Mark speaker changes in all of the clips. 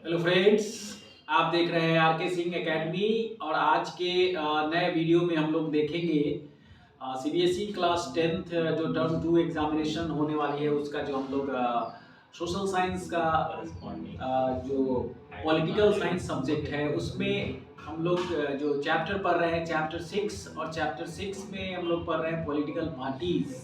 Speaker 1: Hello friends, आप देख रहे हैं आर के सिंह एकेडमी। और आज के नए वीडियो में हम लोग देखेंगे सीबीएसई क्लास 10th जो टर्म 2 एग्जामिनेशन होने वाली है उसका जो हम लोग सोशल साइंस का जो पॉलिटिकल साइंस सब्जेक्ट है उसमें हम लोग जो चैप्टर पढ़ रहे हैं चैप्टर 6, और चैप्टर 6 में हम लोग पढ़ रहे हैं पॉलिटिकल पार्टीज।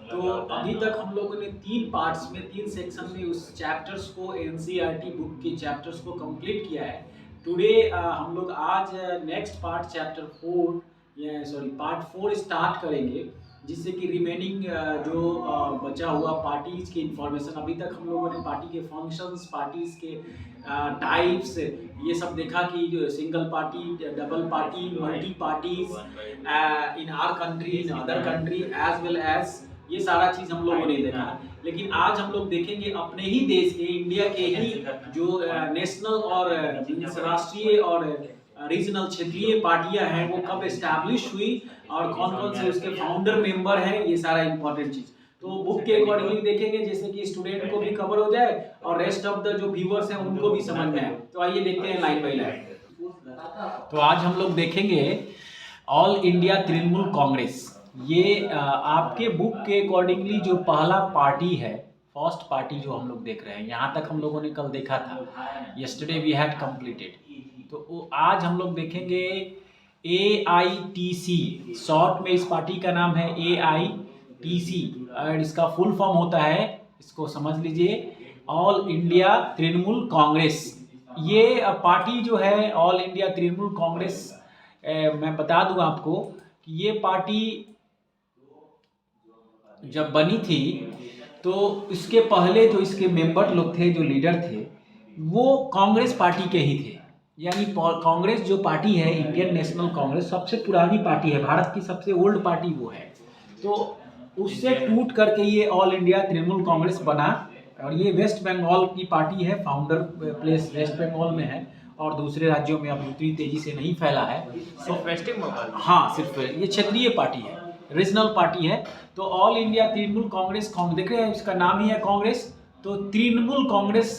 Speaker 1: तो अभी तक हम लोगों ने 3 पार्ट्स में 3 सेक्शन में उस चैप्टर्स को एनसीईआरटी बुक के चैप्टर्स को कंप्लीट किया है। टुडे हम लोग आज next part chapter 4 part 4 start करेंगे, जिससे कि रिमेनिंग जो बचा हुआ पार्टीज की इंफॉर्मेशन। अभी तक हम लोगों ने पार्टी के फंक्शंस, पार्टीज के टाइप्स, ये सब देखा कि जो single party, double party, multi parties in our country, in other country as well as, ये सारा चीज हम लोगों ने देखा। लेकिन आज हम लोग देखेंगे अपने ही देश के, इंडिया के ही जो नेशनल और राष्ट्रीय और रीजनल क्षेत्रीय पार्टियां हैं वो कब एस्टैब्लिश हुई और कौन कौन से उसके फाउंडर मेंबर हैं, ये सारा इंपॉर्टेंट चीज तो बुक के अकॉर्डिंगली देखेंगे, जैसे कि स्टूडेंट को भी कवर हो जाए और रेस्ट ऑफ द जो व्यूअर्स हैं उनको भी समझ में आए। तो आइए देखते हैं लाइन बाय लाइन। तो आज हम लोग देखेंगे ऑल इंडिया तृणमूल कांग्रेस। ये आपके बुक के अकॉर्डिंगली जो पहला पार्टी है, फर्स्ट पार्टी जो हम लोग देख रहे हैं, यहाँ तक हम लोगों ने कल देखा था, यस्टरडे वी हैड कंप्लीटेड। तो आज हम लोग देखेंगे AITC, शॉर्ट में इस पार्टी का नाम है AITC और इसका फुल फॉर्म होता है, इसको समझ लीजिए, ऑल इंडिया तृणमूल कांग्रेस। ये पार्टी जो है ऑल इंडिया तृणमूल कांग्रेस, मैं बता दूं आपको कि ये पार्टी जब बनी थी तो इसके पहले जो इसके मेंबर लोग थे, जो लीडर थे, वो कांग्रेस पार्टी के ही थे। यानी कांग्रेस जो पार्टी है, इंडियन नेशनल कांग्रेस, सबसे पुरानी पार्टी है, भारत की सबसे ओल्ड पार्टी वो है। तो उससे टूट करके ये ऑल इंडिया तृणमूल कांग्रेस बना और ये वेस्ट बंगाल की पार्टी है, फाउंडर प्लेस वेस्ट बंगाल में है और दूसरे राज्यों में अब उतनी तेजी से नहीं फैला है। तो
Speaker 2: वेस्ट बंगाल,
Speaker 1: हाँ, सिर्फ ये क्षेत्रीय पार्टी है, रीजनल पार्टी है। तो ऑल इंडिया तृणमूल कांग्रेस, देख रहे हैं इसका नाम ही है कांग्रेस। तो तृणमूल कांग्रेस,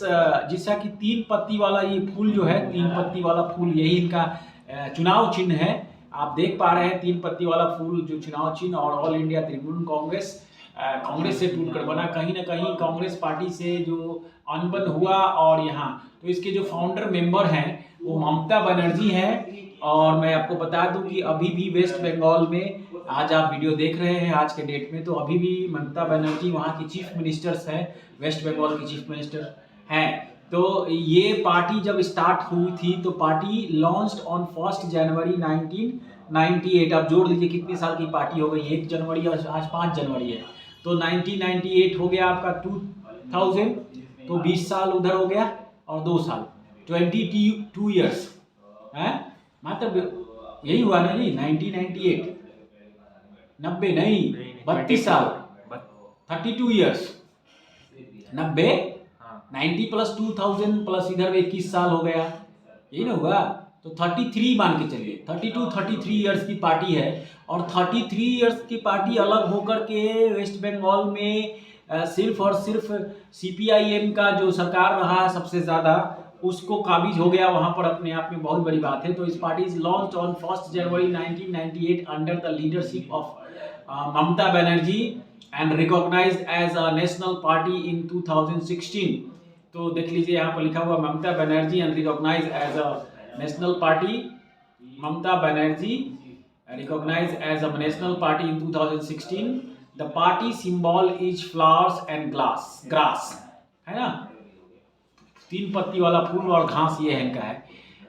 Speaker 1: जैसा कि 3 पत्ती वाला ये फूल जो है, 3 पत्ती वाला फूल, यही इनका चुनाव चिन्ह है। आप देख पा रहे हैं 3 पत्ती वाला फूल जो चुनाव चिन्ह। और ऑल इंडिया तृणमूल कांग्रेस कांग्रेस से टूटकर बना, कहीं ना कहीं कांग्रेस पार्टी से जो अनबन हुआ। और यहाँ तो इसके जो फाउंडर मेंबर हैं वो ममता बनर्जी हैं। और मैं आपको बता दूं कि अभी भी वेस्ट बंगाल में, आज आप वीडियो देख रहे हैं आज के डेट में, तो अभी भी ममता बनर्जी वहाँ की चीफ मिनिस्टर्स हैं, वेस्ट बंगाल की चीफ मिनिस्टर हैं। तो ये पार्टी जब स्टार्ट हुई थी तो पार्टी लॉन्च्ड ऑन 1 जनवरी 1998। आप जोड़ लीजिए कितने साल की पार्टी हो गई, 1 जनवरी और आज 5 जनवरी है, तो 1998 हो गया आपका 2000, तो 20 साल उधर हो गया और 2 साल 22 ईयर्स है, मतलब यही हुआ ना जी। 1998 90 नहीं, 32 साल, 32 ईयर्स, 90 90 प्लस 2000 प्लस इधर 21 साल हो गया, यही ना हुआ। तो 33 मान के चलिए, 33 ईयर्स की पार्टी है। और 33 ईयर्स की पार्टी अलग होकर के वेस्ट बंगाल में सिर्फ और सिर्फ CPIM का जो सरकार रहा है सबसे ज़्यादा, उसको काबिज हो गया वहाँ पर, अपने आप में बहुत बड़ी बात है। तो इस party is launch on 1 January 1998 under the leadership of Mamata Banerjee and recognized as a national party in 2016। तो देख लीजिए यहाँ पर लिखा हुआ Mamata Banerjee and recognize as a national party, Mamata Banerjee recognized as a national party in 2016. The party symbol is flowers and grass, है ना, 3 पत्ती वाला फूल और घास, ये है इनका है।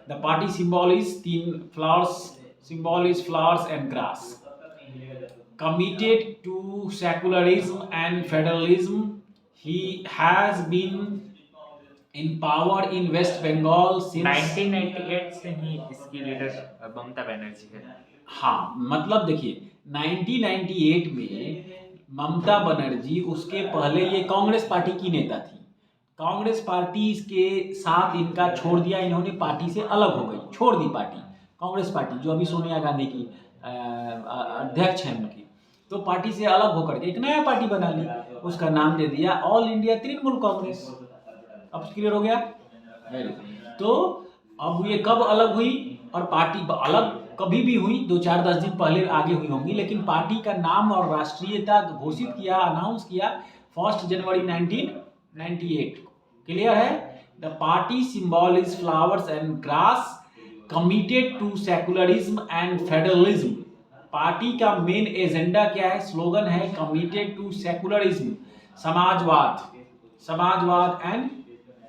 Speaker 1: The party symbol is 3 flowers, symbol is flowers and grass. Committed to secularism and federalism, he has been in power in West Bengal since
Speaker 2: 1998 से ही इसकी लीडर ममता बनर्जी है।
Speaker 1: हाँ, मतलब देखिए 1998 में ममता बनर्जी, उसके पहले ये कांग्रेस पार्टी की नेता थी। कांग्रेस पार्टी के साथ इनका छोड़ दिया, इन्होंने पार्टी से अलग हो गई, छोड़ दी पार्टी, कांग्रेस पार्टी जो अभी सोनिया गांधी की अध्यक्ष हैं उनकी। तो पार्टी से अलग होकर के एक नया पार्टी बना ली, उसका नाम दे दिया ऑल इंडिया तृणमूल कांग्रेस। अब क्लियर हो गया। तो अब ये कब अलग हुई, और पार्टी अलग कभी भी हुई, 2-4-10 दिन पहले आगे हुई होंगी, लेकिन पार्टी का नाम और राष्ट्रीयता घोषित किया, अनाउंस किया 1 जनवरी 1998। क्लियर है? The party symbol is flowers and grass, committed to secularism and federalism. Party का मेन एजेंडा क्या है? स्लोगन है कमिटेड टू सेकुलरिज्म, समाजवाद एंड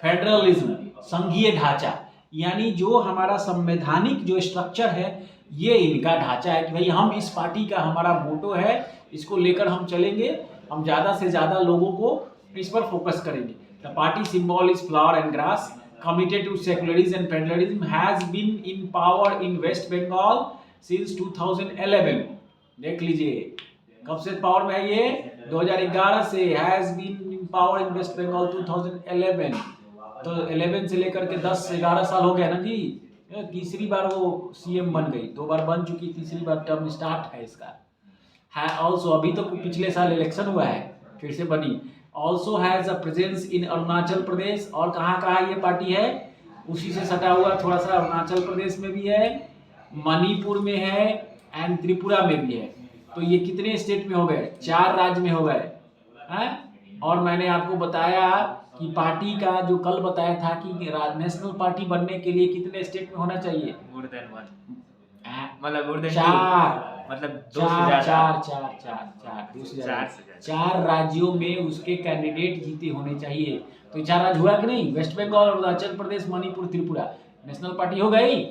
Speaker 1: फेडरलिज्म, संघीय ढांचा। यानी जो हमारा संवैधानिक जो स्ट्रक्चर है, ये इनका ढांचा है कि भाई हम इस पार्टी का, हमारा मोटो है, इसको लेकर हम चलेंगे, हम ज़्यादा से ज़्यादा लोगों को इस पर फोकस करेंगे। The party symbol is flower and grass, committed to secularism and federalism, has been in power in West Bengal since 2011। देख लीजिए कब से पावर में है ये, 2011 से। has been in power in West Bengal 2011। तो 11 से लेकर के 10-11 साल हो गया ना जी। तीसरी बार वो सीएम बन गई, 2 बार बन चुकी, तीसरी बार टर्म स्टार्ट है इसका। है ऑल्सो, अभी तो पिछले साल इलेक्शन हुआ है, फिर से बनी। Also has a presence in Arunachal Pradesh. और कहाँ ये पार्टी है? उसी से सटा हुआ थोड़ा सा अरुणाचल प्रदेश में भी है, मणिपुर में है एंड त्रिपुरा में भी है। तो ये कितने स्टेट में हो गए? 4 राज्य में हो गए हैं। और मैंने आपको बताया कि पार्टी का जो कल बताया था कि नेशनल पार्टी बनने के लिए कितने स्टेट में होना चाहिए?
Speaker 2: मतलब
Speaker 1: 4,
Speaker 2: मतलब 2 से ज्यादा,
Speaker 1: 4 राज्यों में उसके कैंडिडेट जीते होने चाहिए। तो 4 राज्य हुआ कि नहीं? Waste Bengal, Arunachal Pradesh, Manipur, Tripura. National party हो गई।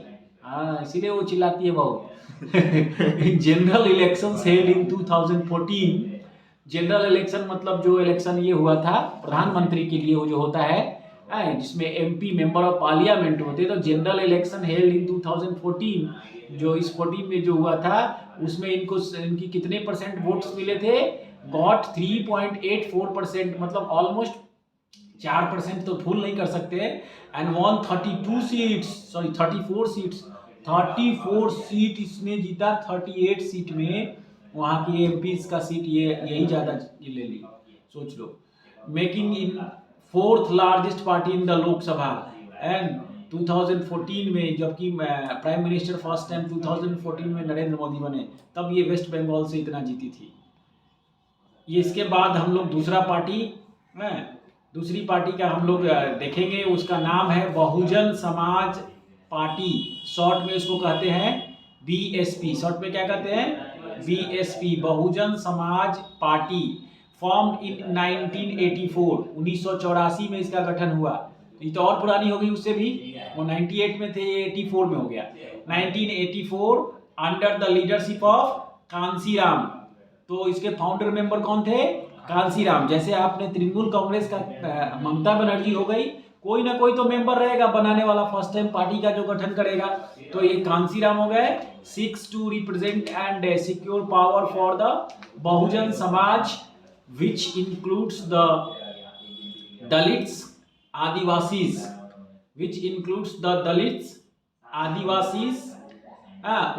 Speaker 1: हाँ, इसीलिए वो चिल्लाती है बहुत। General election held in 2014। General election मतलब जो इलेक्शन ये हुआ था प्रधानमंत्री के लिए, वो जो होता है जिसमें एमपी मेंबर ऑफ पार्लियामेंट होते हैं। तो जनरल इलेक्शन हेल्ड इन 2014, जो इस 14 में जो हुआ था, उसमें इनकी कितने परसेंट वोट्स मिले थे? गॉट 3.84%, मतलब ऑलमोस्ट 4% तो फुल नहीं कर सकते। एंड वॉन 34 सीट इसने जीता। 38 सीट में वहाँ की एमपीज का सीट यही ज़्यादा ले ली, सोच लो। Making in 4th largest party in the Lok Sabha. And 2014 में, जबकि प्राइम मिनिस्टर फर्स्ट टाइम 2014 में नरेंद्र मोदी बने, तब ये वेस्ट बंगाल से इतना जीती थी। ये इसके बाद हम लोग दूसरी पार्टी का हम लोग देखेंगे। उसका नाम है बहुजन समाज पार्टी, शॉर्ट में इसको कहते हैं बीएसपी। शॉर्ट में क्या कहते हैं? BSP, Bahujan Samaj party. Formed in 1984, 1984 में इसका गठन हुआ। ये तो और पुरानी हो गई उससे भी, वो 98 में थे, ये 84 में हो गया। 1984 under the leadership of Kanshiram. तो इसके फाउंडर मेंबर कौन थे? कांसीराम। जैसे आपने तृणमूल कांग्रेस का ममता बनर्जी हो गई, कोई ना कोई तो मेंबर रहेगा बनाने वाला, फर्स्ट टाइम पार्टी का जो गठन करेगा। तो ये कांसीराम हो गए। 6 to represent and secure power for the Bahujan Samaj, which includes the Dalits, Adivasis,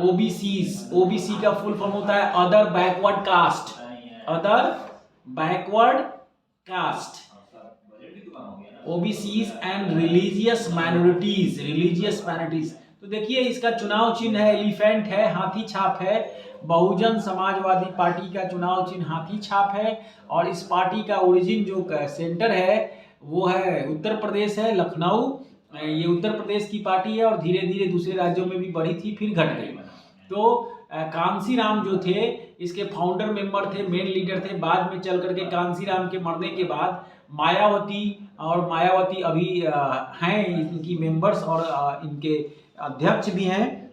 Speaker 1: OBCs। OBC का फुल फॉर्म होता है other backward caste, OBCs and religious minorities. तो देखिए इसका चुनाव चिन्ह है एलिफेंट है, हाथी छाप है। बहुजन समाजवादी पार्टी का चुनाव चिन्ह हाथी छाप है। और इस पार्टी का ओरिजिन जो सेंटर है वो है उत्तर प्रदेश है, लखनऊ। ये उत्तर प्रदेश की पार्टी है और धीरे धीरे दूसरे राज्यों में भी बढ़ी थी, फिर घट गई। तो कांसीराम जो थे इसके फाउंडर मेंबर थे, मेन लीडर थे। बाद में चल करके कांसीराम के मरने के बाद मायावती अभी हैं इनकी मेंबर्स और इनके अध्यक्ष भी हैं।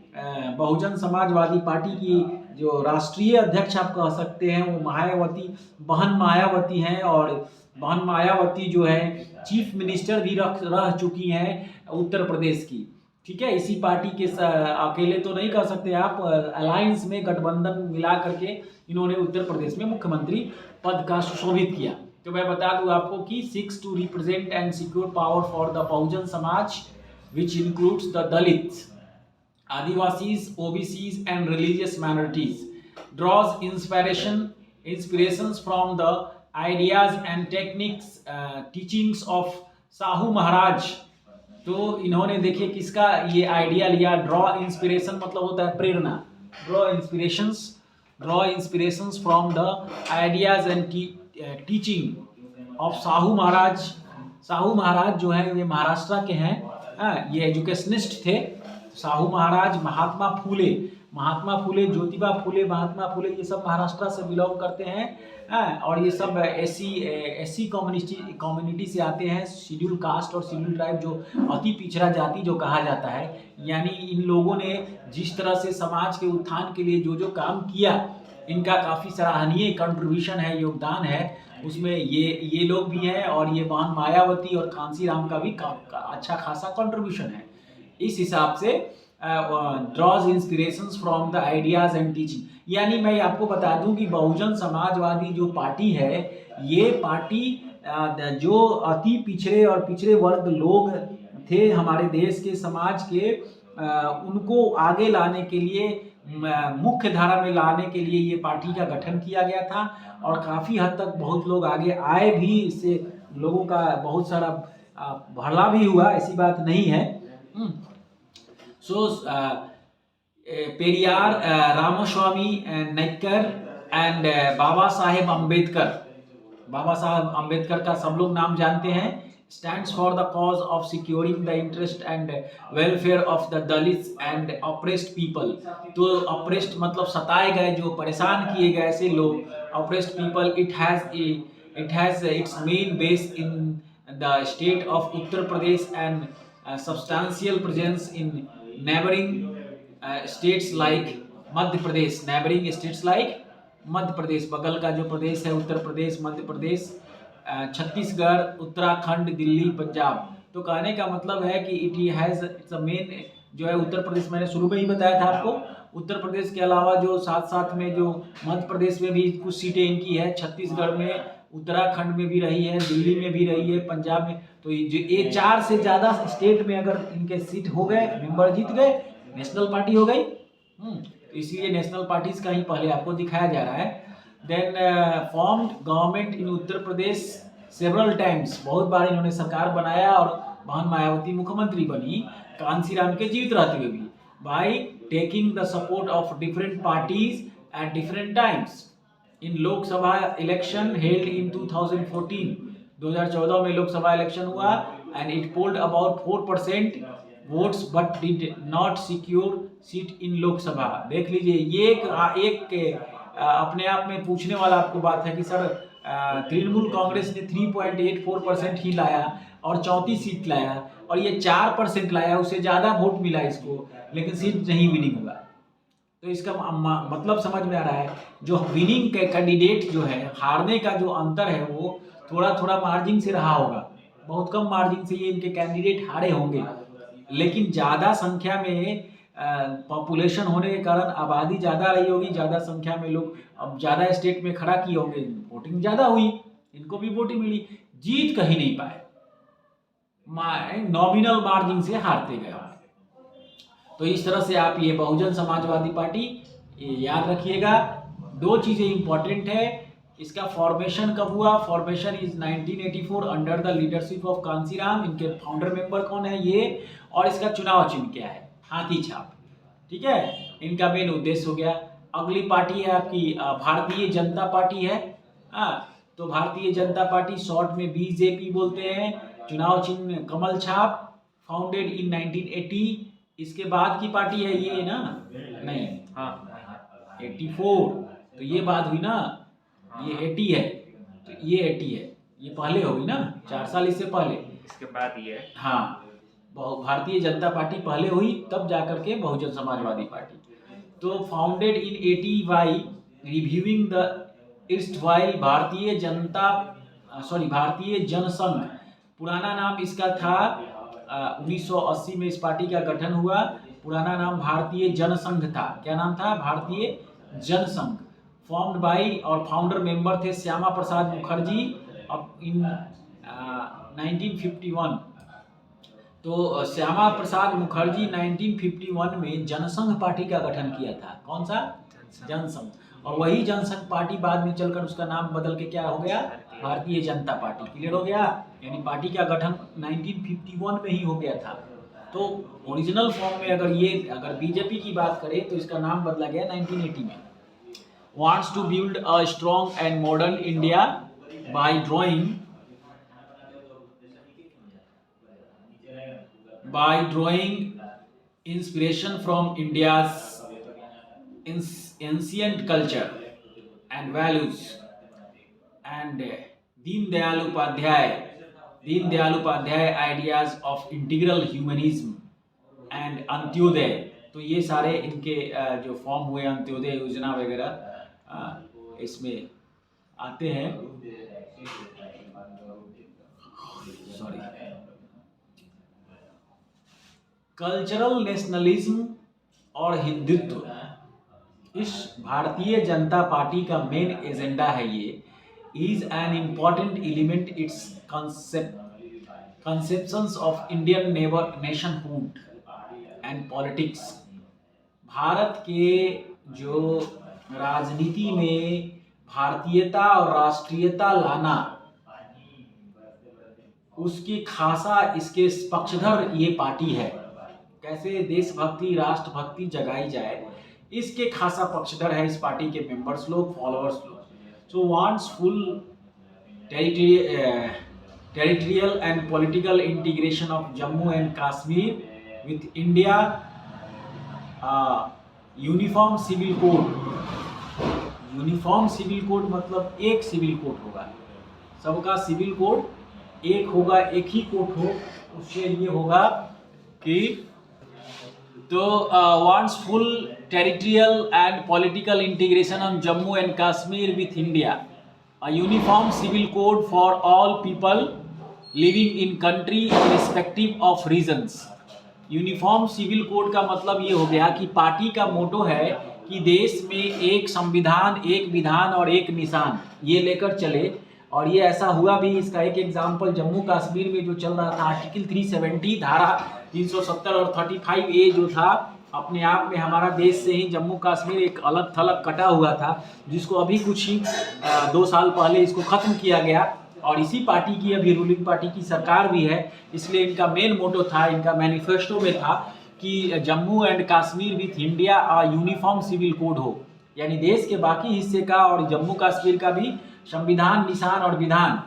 Speaker 1: बहुजन समाजवादी पार्टी की जो राष्ट्रीय अध्यक्ष आप कह सकते हैं वो बहन मायावती हैं। और बहन मायावती जो है चीफ मिनिस्टर भी रह चुकी हैं उत्तर प्रदेश की। ठीक है, इसी पार्टी के अकेले तो नहीं कर सकते आप, अलायंस में गठबंधन मिला करके इन्होंने उत्तर प्रदेश में मुख्यमंत्री पद का सुशोभित किया। तो मैं बता दूं आपको कि 6 to represent and secure power for the Bahujan Samaj which includes the Dalits, Adivasis, OBCs and religious minorities, draws inspirations from the ideas and teachings of Sahu Maharaj तो इन्होंने देखिए किसका ये आइडिया लिया, ड्रॉ इंस्पिरेशन मतलब होता है प्रेरणा, draw inspirations from the ideas and teaching of Sahu Maharaj. Sahu Maharaj जो है ये महाराष्ट्र के हैं, ये एजुकेशनिस्ट थे। साहू महाराज, महात्मा फूले, ज्योतिबा फूले, महात्मा फूले, ये सब महाराष्ट्र से बिलोंग करते हैं। और ये सब एससी कम्युनिटी से आते हैं, शेड्यूल कास्ट और शेड्यूल ट्राइब जो अति पिछड़ा जाति जो कहा जाता है। यानी इन लोगों ने जिस तरह से समाज के उत्थान के लिए जो जो काम किया, इनका काफ़ी सराहनीय कंट्रीब्यूशन है, योगदान है। उसमें ये लोग भी हैं और ये बहन मायावती और कांसीराम का भी अच्छा खासा कंट्रीब्यूशन है। इस हिसाब से draws inspirations from the ideas and teaching. यानी मैं आपको बता दूं कि बहुजन समाजवादी जो पार्टी है, ये पार्टी जो अति पिछड़े और पिछड़े वर्ग लोग थे हमारे देश के समाज के, उनको आगे लाने के लिए, मुख्य धारा में लाने के लिए ये पार्टी का गठन किया गया था। और काफ़ी हद तक बहुत लोग आगे आए भी, इससे लोगों का बहुत सारा भला भी हुआ, ऐसी बात नहीं है। पेरियार, रामास्वामी नायकर एंड बाबा साहेब अम्बेडकर का सब लोग नाम जानते हैं। Stands for the cause of securing the interest and welfare of the Dalits and oppressed people. तो ऑप्रेस्ड मतलब सताए गए, जो परेशान किए गए ऐसे लोग, oppressed people. It has its main base in the state of Uttar Pradesh and substantial presence in neighboring states like Madhya Pradesh. neighboring states like Madhya Pradesh, बगल का जो प्रदेश है उत्तर प्रदेश, मध्य प्रदेश, छत्तीसगढ़, उत्तराखंड, दिल्ली, पंजाब। तो कहने का मतलब है कि इट्स अ मेन जो है उत्तर प्रदेश, मैंने शुरू में ही बताया था आपको। उत्तर प्रदेश के अलावा जो साथ में जो मध्य प्रदेश में भी कुछ सीटें इनकी है, छत्तीसगढ़ में, उत्तराखंड में भी रही है, दिल्ली में भी रही है, पंजाब में। तो ये 4 से ज़्यादा स्टेट में अगर इनके सीट हो गए, मेंबर जीत गए, नेशनल पार्टी हो गई। तो इसलिए नेशनल पार्टीज का ही पहले आपको दिखाया जा रहा है। Then formed government in Uttar Pradesh several times, बहुत बार इन्होंने सरकार बनाया और बहन मायावती मुख्यमंत्री बनी कांसीराम के जीवित रहते हुए भी, by taking the support of different parties at different times in Lok Sabha election held in 2014। 2014 में लोकसभा इलेक्शन हुआ and it polled about 4% votes but did not secure seat in Lok Sabha. देख लीजिए, ये एक अपने आप में पूछने वाला आपको बात है कि सर तृणमूल कांग्रेस ने 3.84% ही लाया और 34 सीट लाया, और ये 4% लाया, उससे ज़्यादा वोट मिला इसको, लेकिन सीट नहीं विनिंग हुआ। तो इसका मतलब समझ में आ रहा है, जो विनिंग कैंडिडेट जो है, हारने का जो अंतर है वो थोड़ा मार्जिन से रहा होगा, बहुत कम मार्जिन से ये इनके कैंडिडेट हारे होंगे। लेकिन ज़्यादा संख्या में पॉपुलेशन होने के कारण, आबादी ज़्यादा रही होगी, ज़्यादा संख्या में लोग अब ज़्यादा स्टेट में खड़ा किए होंगे, वोटिंग ज़्यादा हुई, इनको भी वोटिंग मिली, जीत कहीं नहीं पाए, नॉमिनल मार्जिन से हारते गए। तो इस तरह से आप ये बहुजन समाजवादी पार्टी ये याद रखिएगा। 2 चीज़ें इंपॉर्टेंट है, इसका फॉर्मेशन कब हुआ? Formation is 1984 under the leadership of Kanshiram. इनके फाउंडर मेंबर कौन है ये, और इसका चुनाव चिन्ह क्या है? हाथी छाप। ठीक है, इनका मेन उद्देश्य हो गया। अगली पार्टी है आपकी भारतीय जनता पार्टी है। तो भारतीय जनता पार्टी शॉर्ट में बीजेपी बोलते हैं। चुनाव चिन्ह कमल छाप, फाउंडेड इन 1980। इसके बाद की पार्टी है ये ना, नहीं, हाँ 84, तो ये बात हुई ना, ये 80 है, तो ये 80 है, ये पहले होगी ना, 4 साल इससे पहले,
Speaker 2: इसके बाद ये,
Speaker 1: हाँ भारतीय जनता पार्टी पहले हुई, तब जाकर के बहुजन समाजवादी पार्टी। तो founded in 80 by reviewing the erstwhile Bharatiya Jana Sangh. पुराना नाम इसका था 1980 में इस पार्टी का गठन हुआ। पुराना नाम भारतीय जनसंघ था। क्या नाम था? भारतीय जनसंघ। फॉर्म्ड बाई, और फाउंडर मेंबर थे श्यामा प्रसाद मुखर्जी इन 1951। तो श्यामा प्रसाद मुखर्जी 1951 में जनसंघ पार्टी का गठन किया था। कौन सा? जनसंघ। और वही जनसंघ पार्टी बाद में चलकर उसका नाम बदल के क्या हो गया? भारतीय जनता पार्टी। क्लियर हो गया? यानी पार्टी का गठन 1951 में ही हो गया था। तो ओरिजिनल फॉर्म में अगर बीजेपी की बात करें तो इसका नाम बदला गया 1980 में। Wants to build a strong and modern India by drawing inspiration from India's ancient culture and values, and Deen Dayal Upadhyay ideas of integral humanism and Antyodaya। तो ये सारे इनके जो फॉर्म हुए अंत्योदय योजना वगैरह इसमें आते हैं। सॉरी, कल्चरल नेशनलिज्म और हिंदुत्व इस भारतीय जनता पार्टी का मेन एजेंडा है। ये is an important element it's conceptions of Indian nationhood and politics। Bharat के जो राजनीति में भारतीयता और राष्ट्रीयता लाना, उसकी खासा इसके पक्षधर ये पार्टी है। कैसे देशभक्ति राष्ट्रभक्ति जगाई जाए, इसके खासा पक्षधर है इस पार्टी के मेंबर्स लोग, फॉलोअर्स लोग। So wants full territorial and political integration of Jammu and Kashmir with India, uniform civil code. Uniform civil code मतलब एक सिविल कोड होगा, सबका सिविल कोड एक होगा, एक ही कोड हो। उससे ये होगा कि तो wants full territorial and political integration of Jammu and Kashmir with India, a uniform civil code for all people living in country irrespective of regions। Uniform civil code का मतलब ये हो गया कि पार्टी का मोटो है कि देश में एक संविधान, एक विधान और एक निशान, ये लेकर चले। और ये ऐसा हुआ भी। इसका एक एग्जाम्पल जम्मू कश्मीर में जो चल रहा था, आर्टिकल 370 धारा 370 और 35A जो था, अपने आप में हमारा देश से ही जम्मू कश्मीर एक अलग थलग कटा हुआ था, जिसको अभी कुछ ही 2 साल पहले इसको ख़त्म किया गया। और इसी पार्टी की अभी रूलिंग पार्टी की सरकार भी है, इसलिए इनका मेन मोटो था, इनका मैनिफेस्टो में था कि Jammu and Kashmir with India uniform civil code हो, यानी देश के बाकी हिस्से का और जम्मू कश्मीर का भी संविधान, निशान और विधान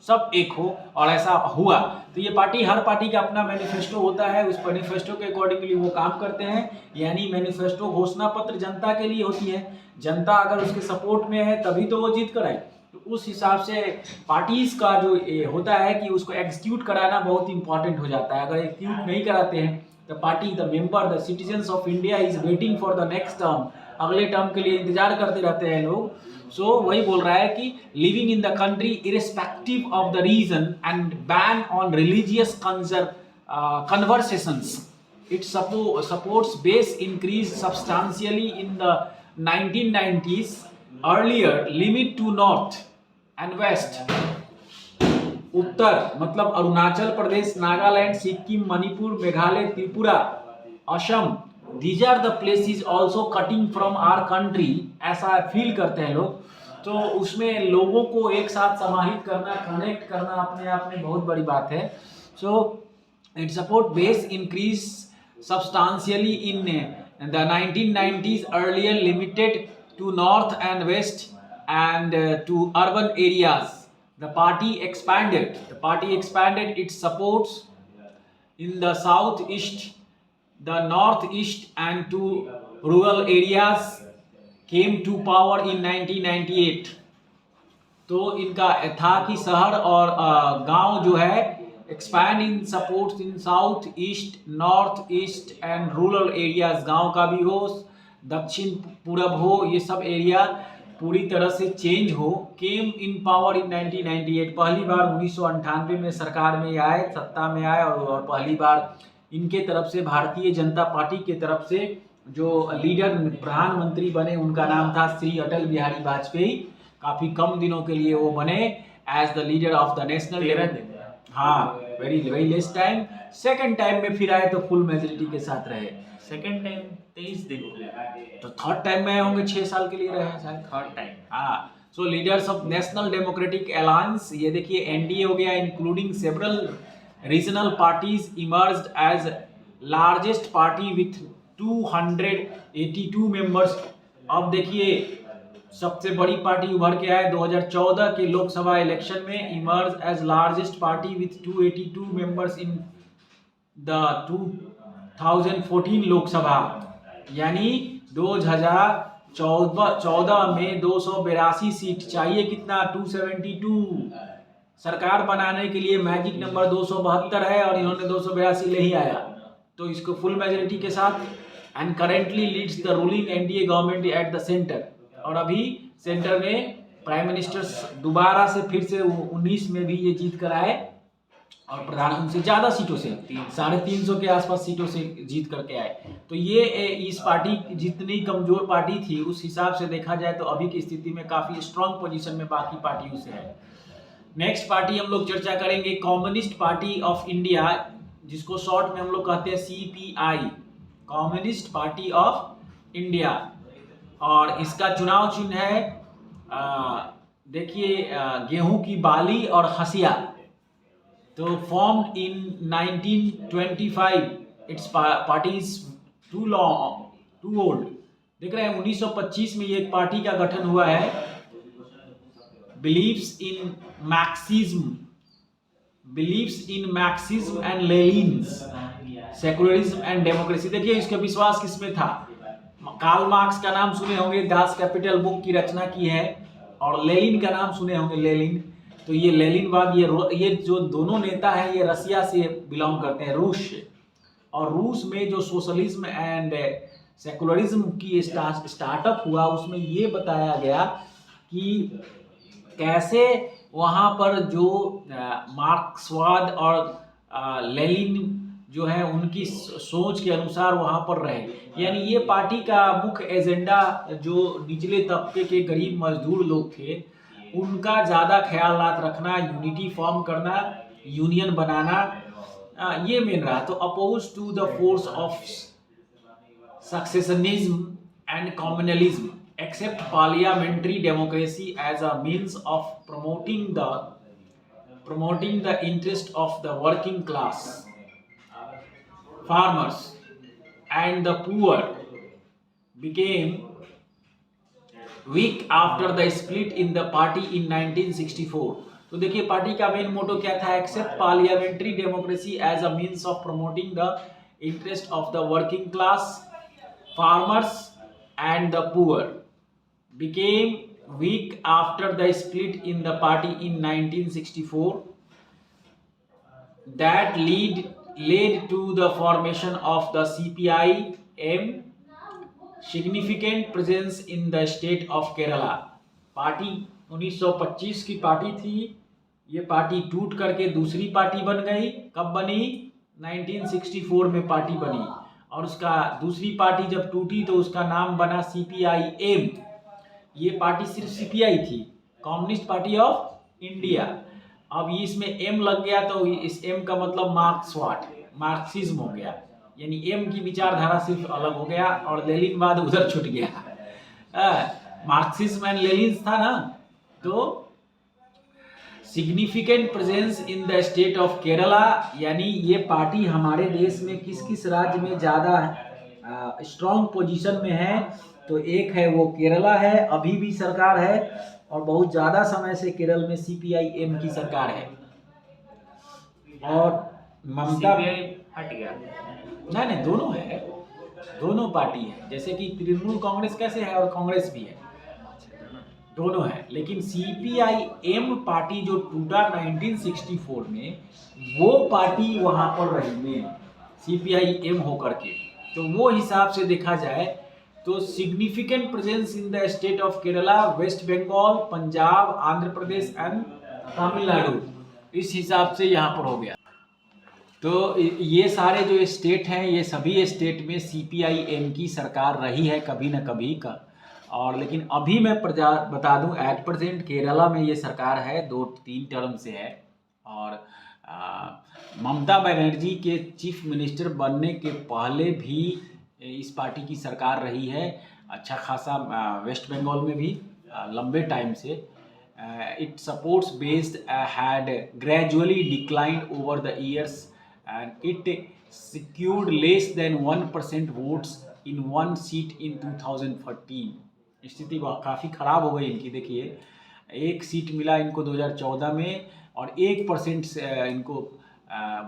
Speaker 1: सब एक हो। और ऐसा हुआ। तो ये पार्टी, हर पार्टी का अपना मैनिफेस्टो होता है, उस मैनिफेस्टो के अकॉर्डिंगली वो काम करते हैं। यानी मैनिफेस्टो घोषणा पत्र जनता के लिए होती है, जनता अगर उसके सपोर्ट में है तभी तो वो जीत कर आई। तो उस हिसाब से पार्टीज का जो होता है कि उसको एग्जीक्यूट कराना बहुत इंपॉर्टेंट हो जाता है। अगर एग्जीक्यूट नहीं कराते हैं तो party, the member, the citizens of India is waiting for the next term, अगले टर्म के लिए इंतजार करते रहते हैं लोग। सो वही बोल रहा है कि living in the country irrespective of the region and ban on religious conversations। It supports base increase substantially in the 1990s। Earlier limit to north and west, उत्तर मतलब Arunachal Pradesh, Nagaland, Sikkim, Manipur, Meghalaya, Tripura, Assam, these are the places also cutting from our country, ऐसा feel करते हैं लोग। तो उसमें लोगों को एक साथ समाहित करना, कनेक्ट करना अपने आप में बहुत बड़ी बात है। So it support base increase substantially in the 1990s, earlier limited to north and west and to urban areas। The party expanded its supports in the southeast, the northeast and to rural areas, came to power in 1998। तो इनका था कि शहर और गांव जो है expand in supports in south east, north east and rural areas, गांव का भी हो, दक्षिण पूरब हो, ये सब एरिया पूरी तरह से चेंज हो। केम इन पावर इन 1998, पहली बार 1998 में सरकार में आए, सत्ता में आए। और पहली बार इनके तरफ से, भारतीय जनता पार्टी के तरफ से जो लीडर प्रधानमंत्री बने, उनका नाम था श्री अटल बिहारी वाजपेयी। काफ़ी कम दिनों के लिए वो बने as the leader of the national. हाँ, very less time. Second time में फिर आए तो फुल मेजोरिटी के साथ रहे।
Speaker 2: सेकंड टाइम 23 दिन,
Speaker 1: तो थर्ड टाइम में होंगे 6 साल के लिए रहे शायद।
Speaker 2: थर्ड टाइम,
Speaker 1: हाँ, so leaders of national democratic alliance, ये देखिए एनडीए हो गया, including several regional parties emerged as largest party with 282 members. अब देखिए सबसे बड़ी पार्टी उभर के आए 2014 के लोकसभा इलेक्शन में, emerge as largest party with 282 members in the 2014 Lok Sabha, यानी 2014 में 282 सीट चाहिए, कितना 272। सरकार बनाने के लिए मैजिक नंबर 272 है और इन्होंने 282 ले ही आया, तो इसको फुल मेजोरिटी के साथ। And currently leads the ruling NDA government at the centre, और अभी सेंटर में प्राइम मिनिस्टर दोबारा से फिर से 19 में भी ये जीत कर आए और प्रधान उनसे ज़्यादा सीटों से 350 के आसपास सीटों से जीत करके आए। तो ये इस पार्टी जितनी कमजोर पार्टी थी उस हिसाब से देखा जाए तो अभी की स्थिति में काफ़ी स्ट्रांग पोजीशन में बाकी पार्टियों से है। नेक्स्ट पार्टी हम लोग चर्चा करेंगे कम्युनिस्ट पार्टी ऑफ इंडिया, जिसको शॉर्ट में हम लोग कहते हैं CPI, communist Party of India. और इसका चुनाव चिन्ह है देखिए गेहूं की बाली और हसिया। तो formed in 1925, it's party is too old. देख रहे हैं 1925 में ये एक पार्टी का गठन हुआ है। Beliefs in Marxism and लेनिन्स, secularism and democracy. देखिए इसका विश्वास किसमें था, कार्ल मार्क्स का नाम सुने होंगे, दास कैपिटल बुक की रचना की है, और लेनिन का नाम सुने होंगे, लेनिन। तो ये लेनिनवाद, ये जो दोनों नेता हैं ये रसिया से बिलोंग करते हैं, रूस से। और रूस में जो सोशलिज्म एंड सेकुलरिज्म की स्टार्टअप हुआ उसमें ये बताया गया कि कैसे वहाँ पर जो मार्क्सवाद और लेनिन जो है उनकी सोच के अनुसार वहाँ पर रहे। यानी ये पार्टी का मुख्य एजेंडा जो निचले तबके के गरीब मजदूर लोग थे उनका ज़्यादा ख्याल रखना, यूनिटी फॉर्म करना, यूनियन बनाना, ये मेन रहा। तो oppose to the force of secessionism and communalism accept parliamentary democracy as a means of promoting the interest of the working class, farmers and the poor, became weak after the split in the party in 1964। तो देखिए party का main motto क्या था, accept parliamentary democracy as a means of promoting the interest of the working class, farmers and the poor, became weak after the split in the party in 1964, that led to the formation of the CPI-M, significant presence in the state of Kerala। Party 1925 की party थी, ये party टूट करके दूसरी party बन गई। कब बनी, 1964 में पार्टी बनी, और उसका दूसरी पार्टी जब टूटी तो उसका नाम बना CPI-M। ये पार्टी सिर्फ CPI थी, कम्युनिस्ट पार्टी ऑफ इंडिया। अब ये इसमें M लग गया तो इस M का मतलब मार्क्सिज्म हो गया, यानी M की विचारधारा सिर्फ अलग हो गया और लेनिनवाद उधर छूट गया। मार्क्सिज्म एंड लेनिन था ना। तो significant presence in the state of Kerala, यानी ये पार्टी हमारे देश में किस किस राज्य में ज़्यादा स्ट्रॉन्ग पोजीशन में है, तो एक है वो केरला है, अभी भी सरकार है, और बहुत ज़्यादा समय से केरल में CPI-M की सरकार है। और ममता
Speaker 2: हट गया,
Speaker 1: नहीं दोनों है, दोनों पार्टी है। जैसे कि तृणमूल कांग्रेस कैसे है और कांग्रेस भी है, दोनों है। लेकिन CPI-M पार्टी जो टूटा 1964 में, वो पार्टी वहाँ पर रही में CPI-M होकर के। तो वो हिसाब से देखा जाए तो significant presence in the state of Kerala, West Bengal, Punjab, Andhra Pradesh and Tamil Nadu, इस हिसाब से यहाँ पर हो गया। तो ये सारे जो स्टेट हैं ये सभी स्टेट में CPI-M की सरकार रही है कभी न कभी का। और लेकिन अभी मैं बता दूं एट प्रेजेंट केरला में ये सरकार है 2-3 टर्म से है। और ममता बनर्जी के चीफ मिनिस्टर बनने के पहले भी इस पार्टी की सरकार रही है, अच्छा खासा वेस्ट बंगाल में भी लंबे टाइम से it supports based had gradually declined over the years and it secured less than 1% votes in one seat in 2014। स्थिति काफ़ी ख़राब हो गई इनकी। देखिए, एक सीट मिला इनको 2014 में और 1% इनको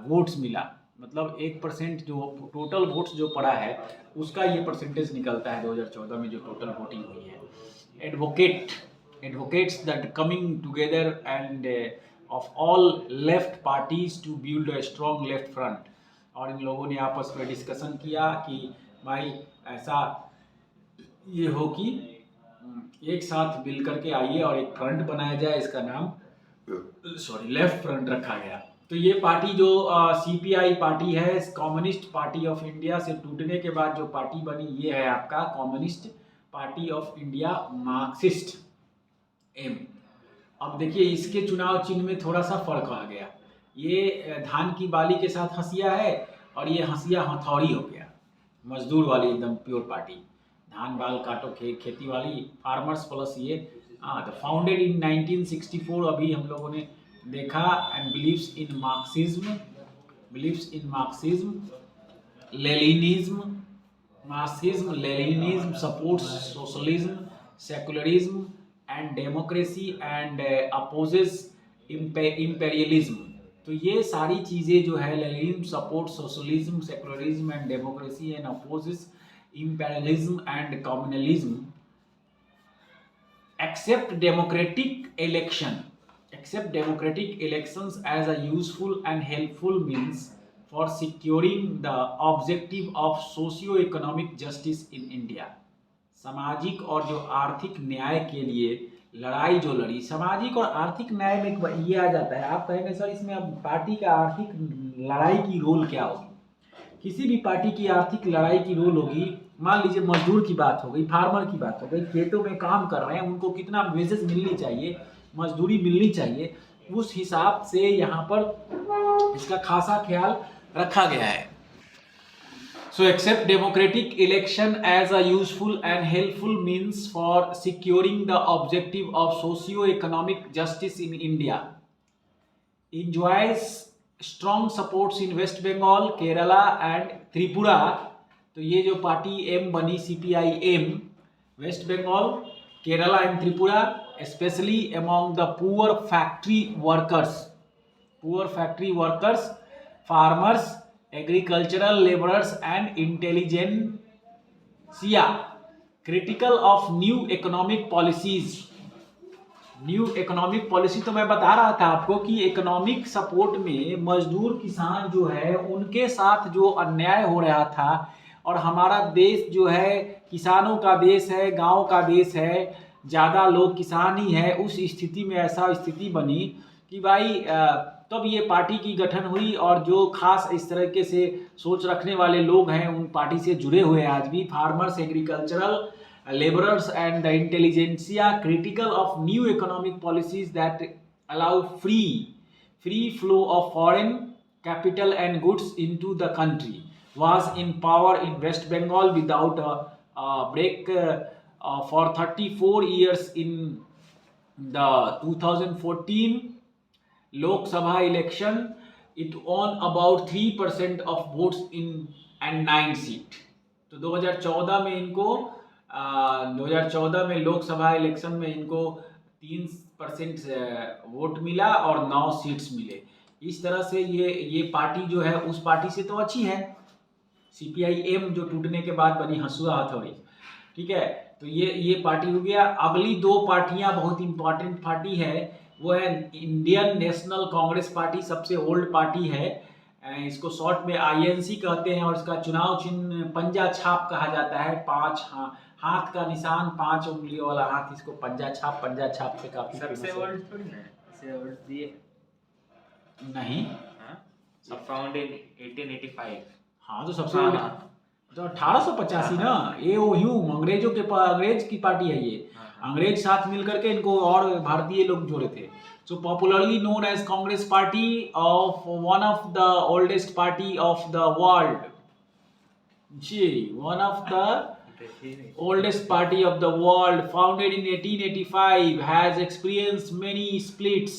Speaker 1: वोट्स मिला, मतलब 1% जो टोटल वोट्स जो पड़ा है उसका ये परसेंटेज निकलता है 2014 में जो टोटल वोटिंग हुई है। advocates that coming together and of all left parties to build a strong left front। और इन लोगों ने आपस में डिस्कशन किया कि भाई ऐसा ये हो कि एक साथ मिल करके आइए और एक फ्रंट बनाया जाए, इसका नाम लेफ्ट फ्रंट रखा गया। तो ये पार्टी जो सीपीआई पार्टी है, कम्युनिस्ट पार्टी ऑफ इंडिया से टूटने के बाद जो पार्टी बनी, ये है आपका Communist Party of India Marxist M. अब देखिए, इसके चुनाव चिन्ह में थोड़ा सा फर्क आ गया। ये धान की बाली के साथ हंसिया है और ये हंसिया हथौड़ी हो गया, मजदूर वाली एकदम प्योर पार्टी, धान बाल काटो खेती वाली, फार्मर्स प्लस ये द फाउंडेड इन 1964। अभी हम लोगों ने देखा and believes in Marxism Leninism supports socialism secularism and democracy and opposes imperialism. तो ये सारी चीज़ें जो है, Leninism support socialism secularism and democracy and opposes imperialism and communalism, accept democratic elections as a useful and helpful means for securing the objective of socio-economic justice in India। सामाजिक और जो आर्थिक न्याय के लिए लड़ाई जो लड़ी, सामाजिक और आर्थिक न्याय में ये आ जाता है। आप कहेंगे सर इसमें अब पार्टी का आर्थिक लड़ाई की रोल क्या होगी? किसी भी पार्टी की आर्थिक लड़ाई की रोल होगी, मान लीजिए मजदूर की बात हो गई, फार्मर की बात हो गई, खेतों में काम कर रहे हैं, उनको कितना वेजेस मिलनी चाहिए, मजदूरी मिलनी चाहिए, उस हिसाब से यहाँ पर इसका खासा ख्याल रखा गया है। So accept democratic election as a useful and helpful means for securing the objective of socio-economic justice in India। Enjoys strong supports in West Bengal, Kerala and Tripura। तो ये जो पार्टी एम बनी CPI M, West Bengal, Kerala and Tripura, especially among the poor factory workers, farmers, agricultural labourers and intelligentsia, critical of new economic policy. तो मैं बता रहा था आपको कि इकोनॉमिक सपोर्ट में मजदूर किसान जो है उनके साथ जो अन्याय हो रहा था, और हमारा देश जो है किसानों का देश है, गांव का देश है, ज़्यादा लोग किसान ही है, उस स्थिति में ऐसा स्थिति बनी कि भाई तब ये पार्टी की गठन हुई और जो खास इस तरह से सोच रखने वाले लोग हैं उन पार्टी से जुड़े हुए हैं आज भी, farmers, agricultural labourers and the intelligentsia, critical of new economic policies that allow free flow of foreign capital and goods into the country, was in power in West Bengal without a break for 34 years। in the 2014 Lok Sabha election it won about 3% of votes in and 9 seat। तो 2014 में इनको 2014 में Lok Sabha election में इनको 3% vote मिला और 9 seats मिले। इस तरह से ये पार्टी जो है उस पार्टी से तो अच्छी है, सीपीआई एम जो टूटने के बाद बनी हंसुआ हथौड़ी, ठीक है। तो ये पार्टी हो गया। अगली दो पार्टियां बहुत इंपॉर्टेंट पार्टी है, वो है इंडियन नेशनल कांग्रेस पार्टी, सबसे ओल्ड पार्टी है, इसको शॉर्ट में आईएनसी कहते हैं, और इसका चुनाव चिन्ह पंजा छाप कहा जाता है। 5 हाथ का निशान, 5 उंगलियों वाला हाथ, इसको पंजा छाप पे काफी
Speaker 2: सबसे ओल्ड थोड़ी ना, सबसे ओल्ड दिए
Speaker 1: नहीं,
Speaker 2: सब फाउंड इन 1885।
Speaker 1: हाँ तो सबसे ओल्ड तो 1885 ना, ये ओह्यूम अंग्रेज की पार्टी है ये, अंग्रेज साथ मिलकर के इनको और भारतीय लोग जोड़े थे। So popularly known as Congress party of one of the oldest party of the world जी, one of the oldest party of the world, founded in 1885, has experienced many splits.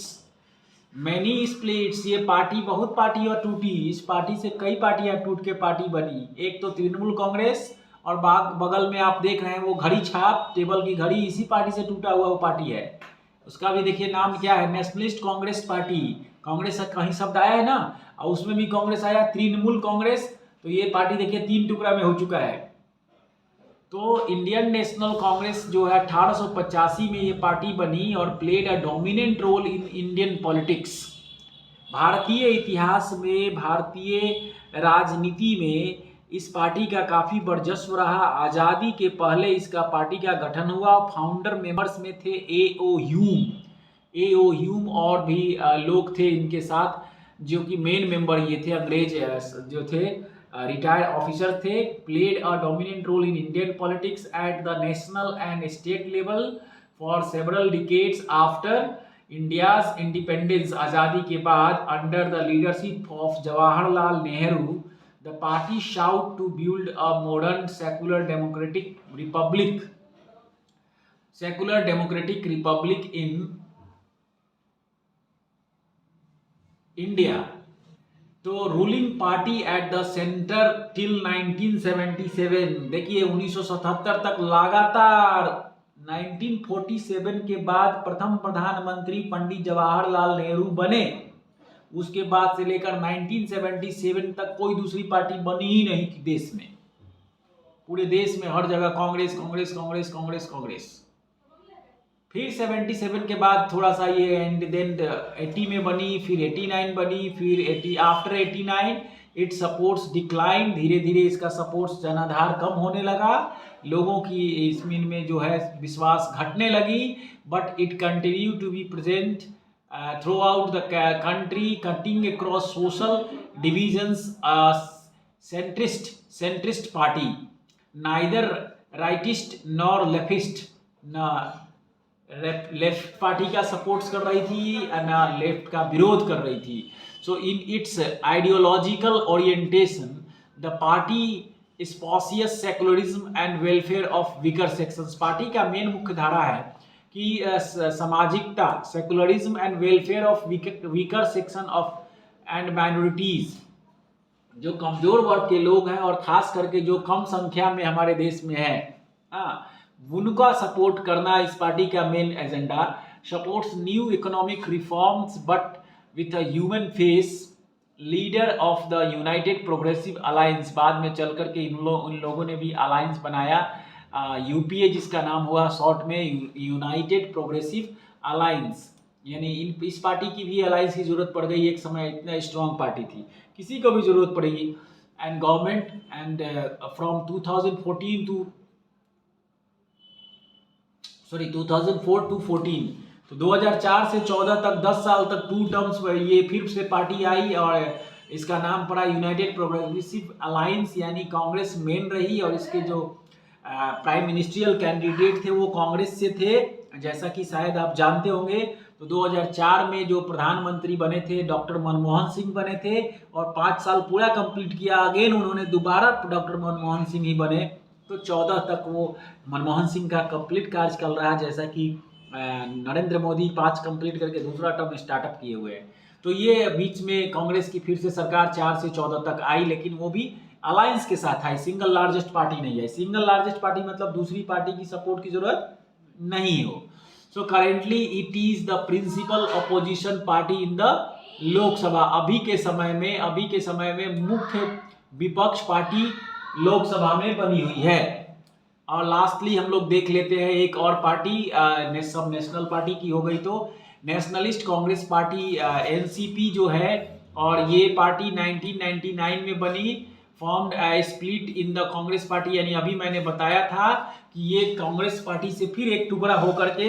Speaker 1: ये पार्टी बहुत पार्टी और टूटी, इस पार्टी से कई पार्टियां टूट के पार्टी बनी। एक तो तृणमूल कांग्रेस, और बगल में आप देख रहे हैं वो घड़ी छाप, टेबल की घड़ी, इसी पार्टी से टूटा हुआ वो पार्टी है। उसका भी देखिए नाम क्या है, नेशनलिस्ट कांग्रेस पार्टी। कांग्रेस कहीं शब्द आया है ना, और उसमें भी कांग्रेस आया, तृणमूल कांग्रेस। तो ये पार्टी देखिए 3 टुकड़ा में हो चुका है। तो इंडियन नेशनल कांग्रेस जो है 1885 में ये पार्टी बनी और played a dominant role in Indian politics. भारतीय इतिहास में, भारतीय राजनीति में इस पार्टी का काफ़ी वर्चस्व रहा। आज़ादी के पहले इसका पार्टी का गठन हुआ। फाउंडर मेंबर्स में थे ए.ओ. ह्यूम और भी लोग थे इनके साथ, जो कि मेन मेंबर ये थे, अंग्रेज जो थे, रिटायर्ड ऑफिसर थे। Played a dominant role in Indian politics at the national and state level for several decades after India's independence. आज़ादी के बाद under the leadership of Jawaharlal Nehru, the party sought to build a modern secular democratic republic in India. तो ruling party at the centre till 1977। देखिए 1977 तक लगातार, 1947 के बाद प्रथम प्रधानमंत्री पंडित जवाहरलाल नेहरू बने। उसके बाद से लेकर 1977 तक कोई दूसरी पार्टी बनी ही नहीं थी देश में। पूरे देश में हर जगह कांग्रेस कांग्रेस कांग्रेस कांग्रेस कांग्रेस। फिर 77 के बाद थोड़ा सा ये एंड देन 80 में बनी, फिर 89 बनी, फिर 80 आफ्टर 89 इट सपोर्ट्स डिक्लाइन। धीरे धीरे इसका सपोर्ट्स जनाधार कम होने लगा, लोगों की इसमें में जो है विश्वास घटने लगी। But it continue to be present throughout the country, cutting across social divisions. Centrist party, neither rightist nor leftist, ना लेफ्ट पार्टी का सपोर्ट्स कर रही थी ना लेफ्ट का विरोध कर रही थी। So in its ideological orientation the party spouses secularism and welfare of weaker sections. Party का मेन मुख्य धारा है कि सामाजिकता, secularism and welfare of weaker section of and minorities. जो कमजोर वर्ग के लोग हैं और खास करके जो कम संख्या में हमारे देश में है, उनका सपोर्ट करना इस पार्टी का main agenda. Supports new economic reforms but with a human face. Leader of the United progressive alliance. बाद में चल करके उन लोगों ने भी अलायंस बनाया, यूपीए जिसका नाम हुआ शॉर्ट में यूनाइटेड प्रोग्रेसिव अलायंस। यानी इस पार्टी की भी अलायंस की जरूरत पड़ गई एक समय, इतना स्ट्रॉन्ग पार्टी थी, किसी को भी जरूरत पड़ेगी। And government and from 2014 to 2004 to 14, तो 2004 से 14 तक 10 साल तक 2 टर्म्स ये फिर से पार्टी आई और इसका नाम पड़ा यूनाइटेड प्रोग्रेसिव अलायंस, यानी कांग्रेस मेन रही। और इसके जो प्राइम मिनिस्ट्रियल कैंडिडेट थे वो कांग्रेस से थे, जैसा कि शायद आप जानते होंगे। तो 2004 में जो प्रधानमंत्री बने थे डॉक्टर मनमोहन सिंह बने थे, और 5 साल पूरा कंप्लीट किया, अगेन उन्होंने दोबारा डॉक्टर मनमोहन सिंह ही बने। तो 14 तक वो मनमोहन सिंह का कंप्लीट कार्य चल रहा है, जैसा कि नरेंद्र मोदी 5 कंप्लीट करके दूसरा टर्म स्टार्टअप किए हुए हैं। तो ये बीच में कांग्रेस की फिर से सरकार 4 से 14 तक आई, लेकिन वो भी अलायंस के साथ आई, सिंगल लार्जेस्ट पार्टी नहीं है। सिंगल लार्जेस्ट पार्टी मतलब दूसरी पार्टी की सपोर्ट की जरूरत नहीं हो। So currently it is the principal opposition party in the Lok Sabha. अभी के समय में मुख्य विपक्ष पार्टी लोकसभा में बनी हुई है। और लास्टली हम लोग देख लेते हैं एक और पार्टी, सब नेशनल पार्टी की हो गई तो नेशनलिस्ट कांग्रेस पार्टी एनसीपी जो है, और ये पार्टी 1999 में बनी। Formed split in the Congress party, यानी अभी मैंने बताया था कि ये कांग्रेस पार्टी से फिर एक टुकड़ा होकर के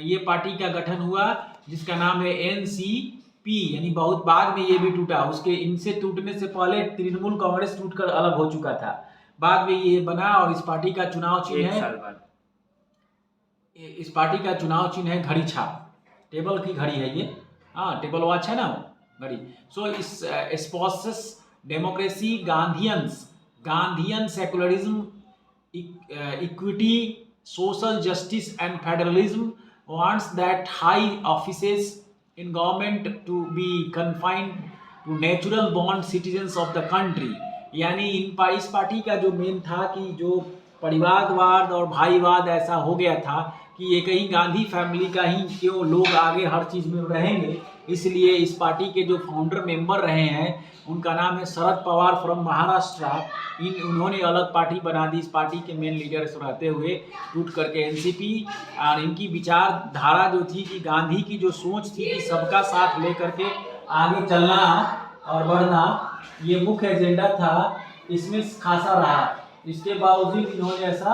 Speaker 1: ये पार्टी का गठन हुआ, जिसका नाम है एनसीपी, यानी बहुत बाद में ये भी टूटा। उसके इनसे टूटने से पहले तृणमूल कांग्रेस टूटकर अलग हो चुका था, बाद में ये बना। और इस पार्टी का चुनाव चिन्ह है, इस पार्टी का चुनाव चिन्ह है घड़ी छाप, टेबल की घड़ी है ये, हाँ टेबल वॉच है ना घड़ी। So espouses democracy, Gandhian secularism equity, social justice and federalism, wants that high offices in government to be confined to natural born citizens of the country। यानी इस पार्टी का जो मेन था कि जो परिवारवाद और भाईवाद ऐसा हो गया था कि ये कहीं गांधी फैमिली का ही क्यों लोग आगे हर चीज़ में रहेंगे, इसलिए इस पार्टी के जो फाउंडर मेंबर रहे हैं उनका नाम है शरद पवार फ्रॉम महाराष्ट्र। उन्होंने अलग पार्टी बना दी इस पार्टी के मेन लीडर रहते हुए, टूट करके एनसीपी। और इनकी विचारधारा जो थी कि गांधी की जो सोच थी कि सबका साथ लेकर के आगे चलना और बढ़ना, ये मुख्य एजेंडा था, इसमें खासा रहा। इसके बावजूद इन्होंने ऐसा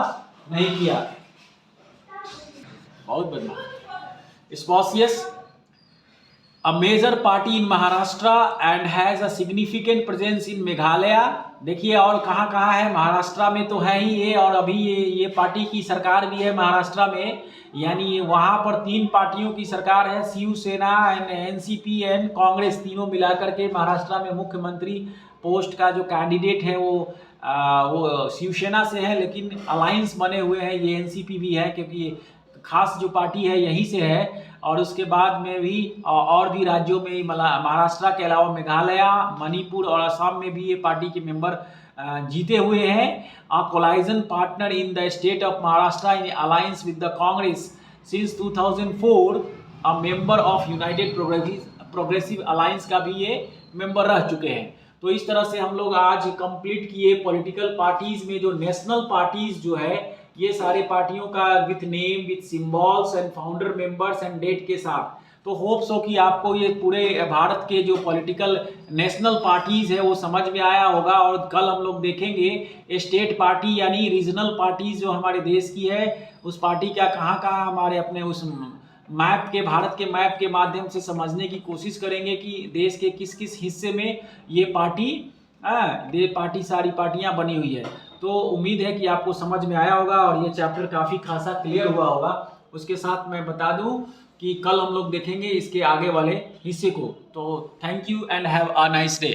Speaker 1: नहीं किया। बहुत बदमाश। स्पॉसियस, a major party in Maharashtra and has a significant presence in Meghalaya. देखिए और कहाँ कहाँ है, महाराष्ट्र में तो है ही ये, और अभी ये पार्टी की सरकार भी है महाराष्ट्र में। यानी वहाँ पर 3 पार्टियों की सरकार है, Shiv Sena and NCP and Congress, तीनों मिलाकर के महाराष्ट्र में मुख्यमंत्री पोस्ट का जो कैंडिडेट है वो शिवसेना से है, लेकिन अलायंस बने हुए हैं, ये एनसीपी भी है क्योंकि खास जो पार्टी है यहीं से है। और उसके बाद में भी और भी राज्यों में, महाराष्ट्र के अलावा मेघालय, मणिपुर और असम में भी ये पार्टी के मेंबर जीते हुए हैं। A coalition partner in the state of Maharashtra in alliance with the Congress since 2004, a member of united progressive alliance का भी ये मेंबर रह चुके हैं। तो इस तरह से हम लोग आज कंप्लीट किए पॉलिटिकल पार्टीज में जो नेशनल पार्टीज जो है, ये सारे पार्टियों का with name, with symbols and founder members and date के साथ। तो होप्स हो कि आपको ये पूरे भारत के जो पॉलिटिकल नेशनल पार्टीज है वो समझ में आया होगा। और कल हम लोग देखेंगे स्टेट पार्टी यानी रीजनल पार्टीज जो हमारे देश की है, उस पार्टी का कहाँ कहाँ हमारे अपने उस मैप के, भारत के मैप के माध्यम से समझने की कोशिश करेंगे कि देश के किस किस हिस्से में ये पार्टी सारी पार्टियां बनी हुई है। तो उम्मीद है कि आपको समझ में आया होगा और ये चैप्टर काफ़ी खासा क्लियर हुआ होगा। उसके साथ मैं बता दूं कि कल हम लोग देखेंगे इसके आगे वाले हिस्से को। तो thank you and have a nice day.